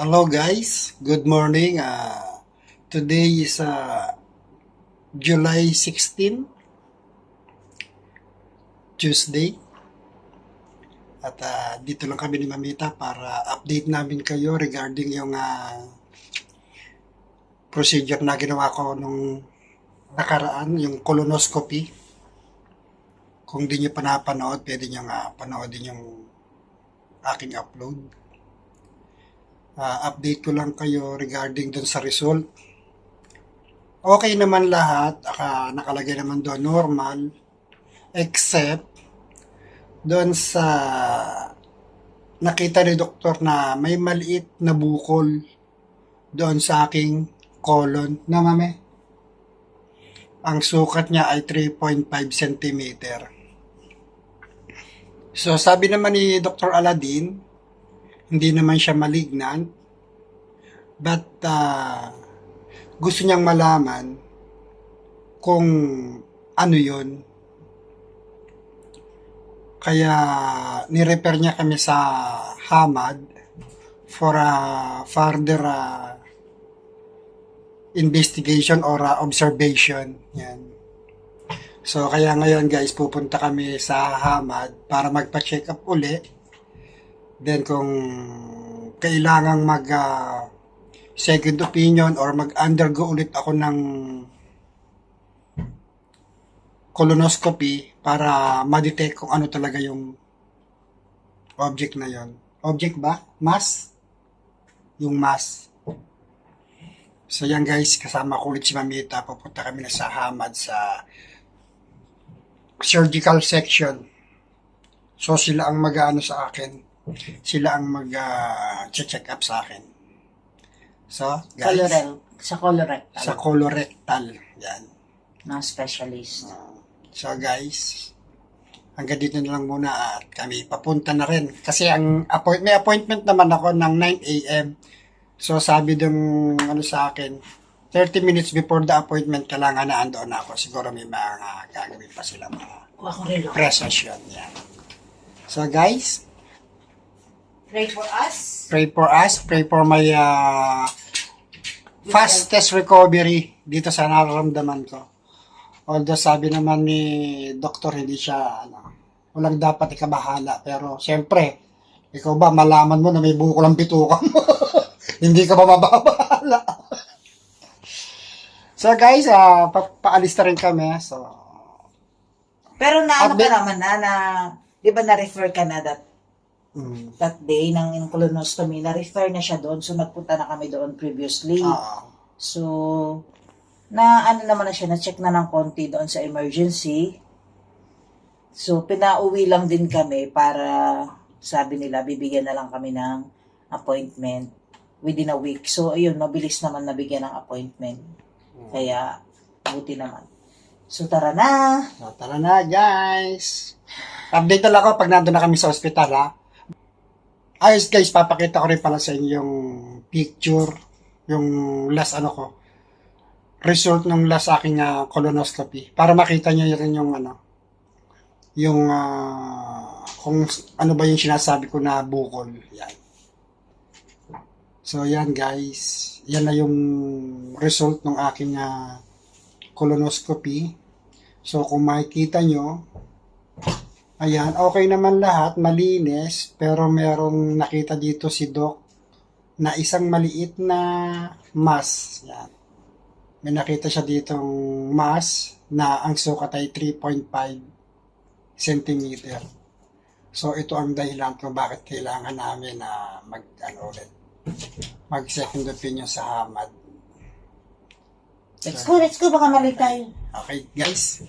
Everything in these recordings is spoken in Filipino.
Hello guys, good morning. Today is July 16, Tuesday. At dito lang kami ni Mamita para update namin kayo regarding yung procedure na ginawa ko nung nakaraan, yung colonoscopy. Kung di nyo pa napanood, pwede nyo panoodin yung aking upload. Update ko lang kayo regarding dun sa result. Okay naman lahat, nakalagay naman doon normal, except doon sa nakita ni doktor na may maliit na bukol doon sa aking colon na mame. Ang sukat niya ay 3.5 cm. So sabi naman ni Dr. Aladin, hindi naman siya malignant, but gusto niyang malaman kung ano yun. Kaya nirefer niya kami sa Hamad for further investigation or observation. Yan. So kaya ngayon guys, pupunta kami sa Hamad para magpa-check up uli. Then kung kailangang mag second opinion or mag-undergo ulit ako ng colonoscopy para ma-detect kung ano talaga yung object na yon. Object ba? Mass? Yung mass. So yan guys, kasama ko ulit si Mamita. Pupunta kami na sa Hamad sa surgical section. So sila ang mag-ano sa akin. Sila ang mag-check up sa akin. So, guys. Colorectal. Sa colorectal. Yan. Ng specialist. So, guys. Hanggang dito na lang muna at kami papunta na rin. Kasi may appointment naman ako ng 9 a.m. So, sabi dong sa akin, 30 minutes before the appointment, kailangan na andoon ako. Siguro may mga gagawin pa sila mga presasyon. Yan. So, guys, Pray for us. Pray for us. Pray for my fastest recovery dito sa nararamdaman ko. Although sabi naman ni doktor, hindi siya, walang dapat ikabahala. Pero siyempre, ikaw ba, malaman mo na may bukol ang bituka mo. Hindi ka ba mababahala? So guys, paalis na rin kami. So, pero naano ka naman na, di ba na-refer ka na that day ng colonoscopy, na-refer na siya doon. So, nagpunta na kami doon previously. So, ano naman na siya, na-check na ng konti doon sa emergency. So, pinauwi lang din kami para, sabi nila, bibigyan na lang kami ng appointment within a week. So, ayun, mabilis naman nabigyan ng appointment. Kaya, buti naman. So, tara na! So, tara na, guys! Update na lang ako pag nandun na kami sa ospital, ha? Ayos guys, papakita ko rin pala sa inyo yung picture, yung last result ng last aking colonoscopy. Para makita nyo rin yung kung ano ba yung sinasabi ko na bukol. Yan. So yan guys, yan na yung result ng aking colonoscopy. So kung makikita nyo, ayan, okay naman lahat, malinis, pero merong nakita dito si Doc na isang maliit na mass. Yan. May nakita siya ditong mass na ang sukat ay 3.5 cm. So ito ang dahilan kung bakit kailangan namin na mag second opinion sa Hamad. Let's go, baka mali tayo. Okay, guys.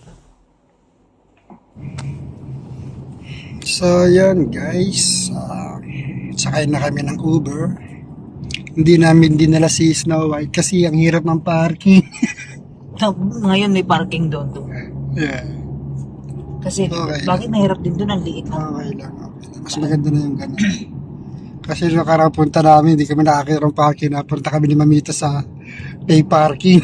So, yan guys. Sakay na kami ng Uber. Hindi namin dinala si Snow White kasi ang hirap ng parking. Ngayon may parking doon. Yeah. Kasi Okay. bakit mahirap din doon, ang liit na. Okay lang. Mas maganda na yung ganun. Kasi nung karapunta namin, hindi kami nakakita ng parking. Napunta kami ni Mamita sa pay parking.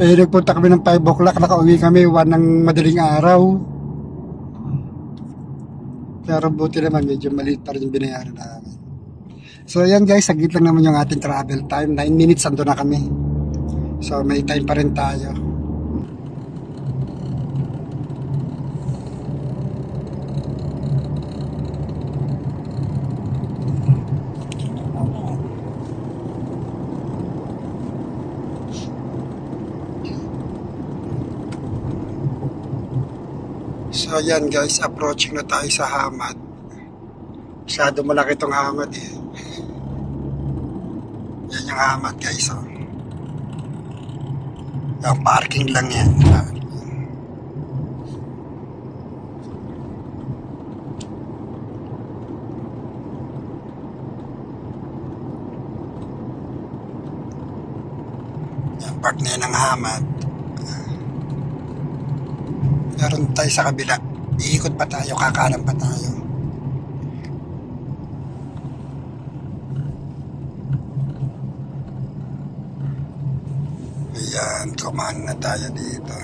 Nagpunta kami ng 5 o'clock. Nakauwi kami 1 ng madaling araw. Pero buti naman, medyo maliit pa rin yung binayaran namin. So yan guys, saglit lang naman yung ating travel time. 9 minutes ando na kami. So may time pa rin tayo. So yan guys, approaching na tayo sa Hamad. Masyado malaki itong Hamad eh. Yan yung Hamad guys. Oh. Yung parking lang yan. Yung park na yan ng Hamad. Meron tayo sa kabila. Iikot pa tayo, kakanan pa tayo. Ayan, kumain na tayo dito.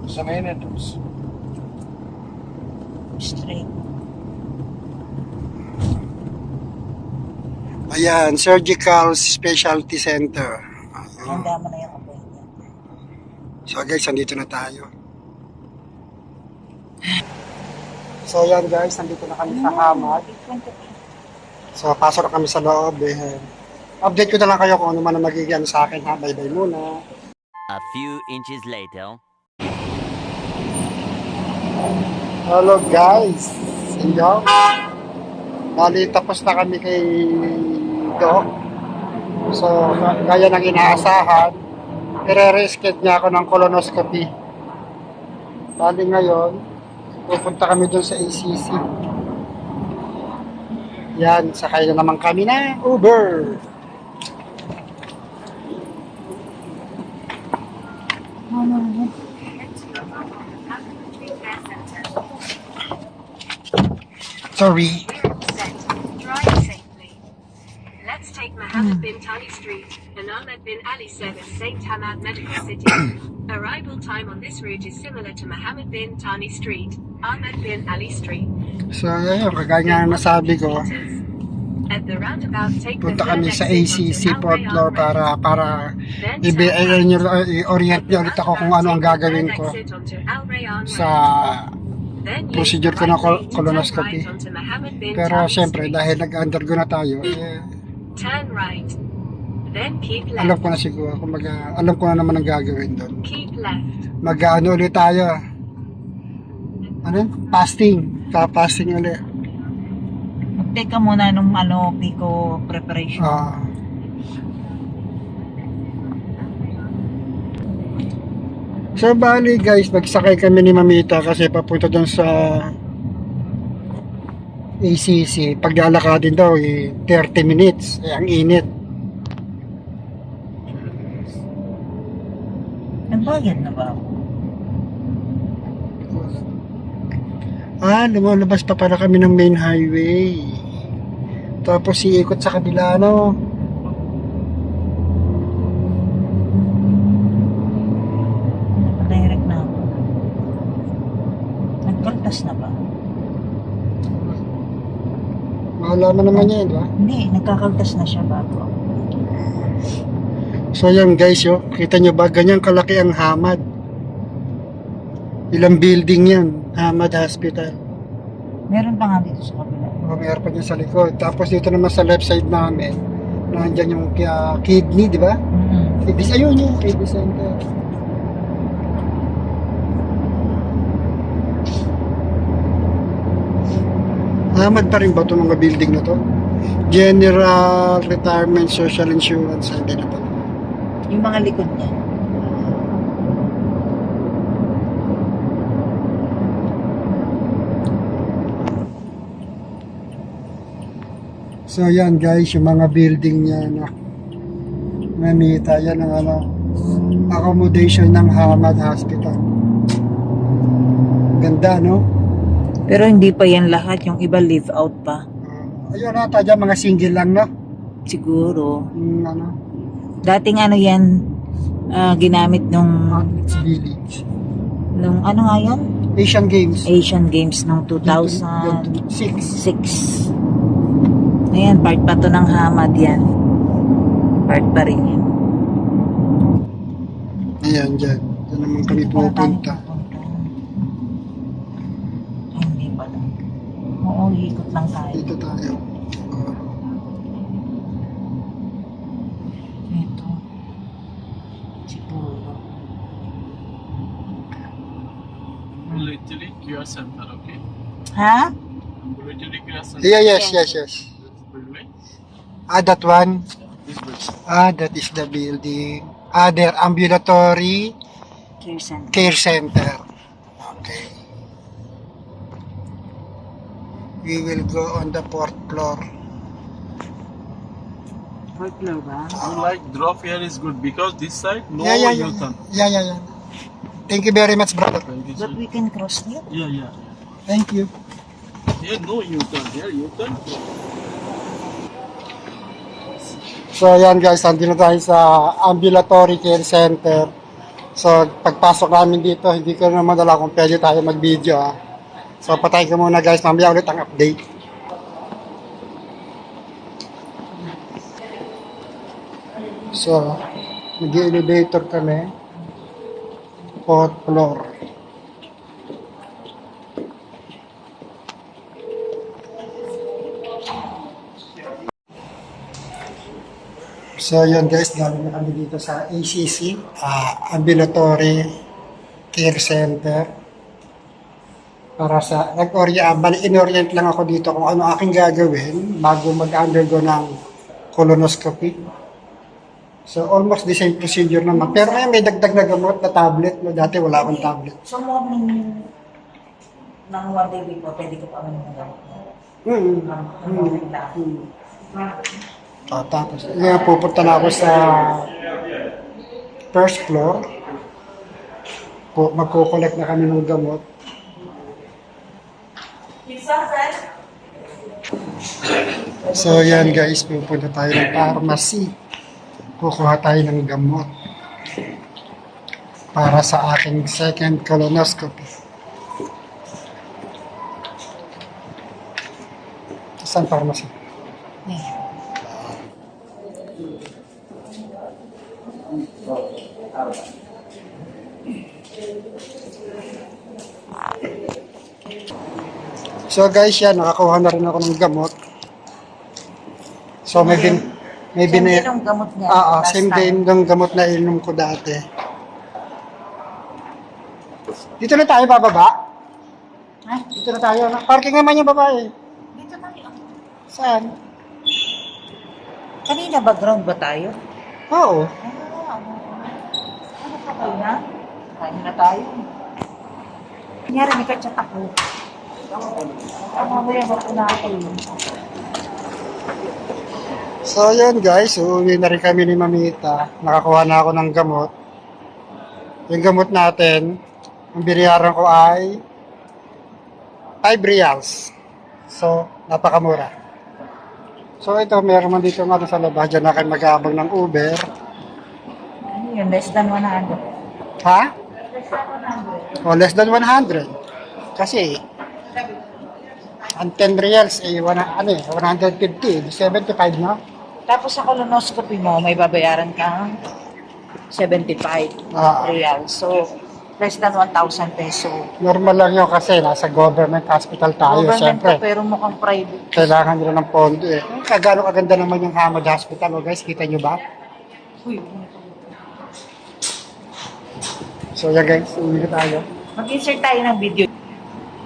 Sa Menetos. Straight. Ayan, Surgical Specialty Center. Ayan. Handa mo na yung appointment. So guys, nandito na tayo. So yan guys, nandito na kami sa Hamad. So pasok na kami sa loob eh. Update ko na lang kayo kung ano man ang magiging sa akin ha. Bye-bye muna. A few inches later. Hello guys. Inyo. Bali tapos na kami kay Doc. So gaya ng inaasahan, i-re-schedule niya ako ng colonoscopy. Bali ngayon, pupunta kami doon sa ACC. Yan, sakay na naman kami na Uber. Sorry. Drive safely. Let's take Mohammed bin Tali Street and Ahmed bin Ali Service St. Hamad Medical City. Arrival time on this route is similar to Mohammed bin Tani Street, Ahmed bin Ali Street. So, ayun, kagaya nga nasabi ko, At the roundabout, take the punta third kami sa exit ACC onto Al Port Floor Rayyan para Then i-orient niyo ulit ako kung ano ang gagawin ko sa procedure ko ng colonoscopy. Pero siyempre, dahil nag-undergo na tayo, Turn right. Then keep alam left. ko na siguro, alam ko na naman ang gagawin doon. Keep left. Mag-ano ulit tayo. Ano yun? Fasting. Ka-fasting ulit. Mag-take ka muna nung Pico preparation. So bali guys, nagsakay kami ni Mamita kasi papunta doon sa ACC. Paglalakadin daw 30 minutes. Ang init. Nagbayad na ba ako? Lumalabas pa pala kami ng main highway. Tapos iikot sa kabila, no? Nakadirect na ako. Nagkaltas na ba? Mahalaman naman yan, di ba? Hindi, nagkakaltas na siya bago ako. So yan guys, kita nyo ba? Ganyan kalaki ang Hamad. Ilang building yan, Hamad Hospital. Meron pa nga dito sa kabila. Meron pa dyan sa likod. Tapos dito naman sa left side namin, nandyan yung kidney, di ba? Kidney, ayun yung kidney center. Hamad pa rin ba itong mga building na to? General Retirement Social Insurance, hindi na ba? Yung mga likod niya. So yan guys, yung mga building niya na Mamita, yan ang accommodation ng Hamad Hospital. Ganda, no? Pero hindi pa yan lahat. Yung iba live out pa. Ayun ata dyan, mga single lang, no? Siguro. Ano? Dating yan, ginamit nung It's village. ano nga yan? Asian Games. Asian Games ng 2006. 6. Ayan, part pa to ng Hamad yan. Part pa rin yan. Ayan, dyan. Ito naman kami pupunta. Ay, hindi pala. Oo, ikot lang tayo. Dito tayo. Ito. Siguro. Military Care Center, okay? Ha? Military Care Center. Yeah, yes. This building. That one. This building. That is the building. Their ambulatory Care Center. care center. Okay. We will go on the 4th floor. Fourth floor ba? You like drop here is good because this side no Yeah. U-turn. Yeah. Thank you very much, brother. Thank you, But sir. we can cross here. Yeah. Thank you. Here no U-turn. Here U-turn. So, ayan guys, andito na tayo sa ambulatory care center. So, pagpasok namin dito, hindi ko naman dala kung pwede tayo mag-video. So, patay ko muna guys, mamaya ulit ang update. So, mag-elevator kami. 4th floor. So, yun guys, galing na kami dito sa ACC, Ambulatory Care Center. Para sa, in-orient lang ako dito kung ano aking gagawin bago mag-undergo ng colonoscopy. So, almost the same procedure naman. Pero ngayon may dagdag na gamot na tablet. No, dati wala akong tablet. So, morning ng one day before, pwede ko pa ng gamot mo. Morning lang. Tapos, ngayon pupunta na ako sa first floor. Magkukolect na kami ng gamot. So, yan guys, pupunta tayo ng pharmacy. Kukuha tayo ng gamot para sa aking second colonoscopy. Saan pharmacy? So guys, yan, nakakuha na rin ako ng gamot. So may Same din ang gamot niya. last same time. din ng gamot na inom ko dati. Dito na tayo bababa. Ha? Dito na tayo. Parking naman yung babae. Dito tayo. Saan? Kanina background ba tayo? Oo. Ano pa kayo na? Kain na tayo. Kunyari, may kachat ako. Mamaya ba na ako yun? So yun guys, uuwi na rin kami ni Mamita. Nakakuha na ako ng gamot. Yung gamot natin, ang binayaran ko ay 5 reals. So, napakamura. So ito, meron man dito nga sa labas. Diyan na kayo mag-aabang ng Uber. Ano yun? Less than 100. Ha? O, less than 100. Kasi, ang 10 reals ay 150, 75 no? Tapos sa colonoscopy mo, may babayaran kang 75 Ah. real. So, less than 1,000 peso. Normal lang yun kasi nasa government hospital tayo, Government syempre. to, pero mukhang private. Kailangan nila ng pondo eh. Kagano kaganda naman yung Hamad Hospital, oh guys, kita nyo ba? Uy, So yan guys, uwi na tayo. mag-insert tayo ng video.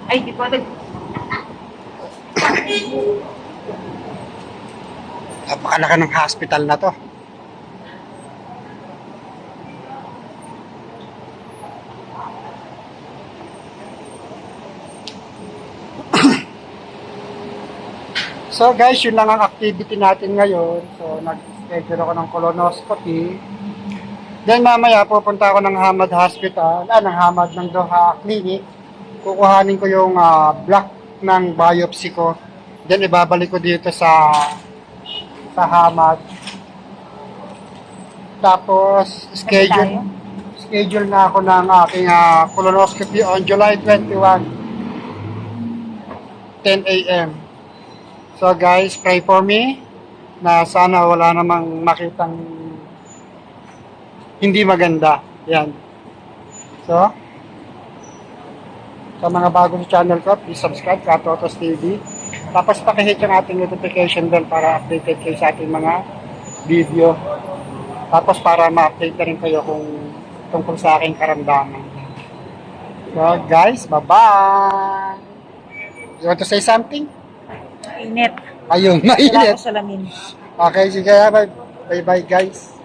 Ay, di ko Napakalaki ng hospital na to. So guys, yun lang ang activity natin ngayon. So nag-schedule ako ng colonoscopy. Then mamaya pupunta ako ng Hamad Hospital, ng Hamad ng Doha Clinic. Kukuhanin ko yung block ng biopsy ko. Then ibabalik ko dito sa Hamad. Tapos schedule naka-schedule na ako ng aking colonoscopy on July 21, 10 a.m. So guys, pray for me na sana wala namang makitang hindi maganda. Yan. So, sa mga bago sa channel ko, please subscribe sa Totos TV. Tapos pakihit yung ating notification bell para updated kayo sa ating mga video. Tapos para ma-update na rin kayo kung tungkol sa aking karamdaman. So guys, bye-bye! You want to say something? Init. Ayun, Wala mainit. ko salamin. Okay, sige. Bye-bye guys.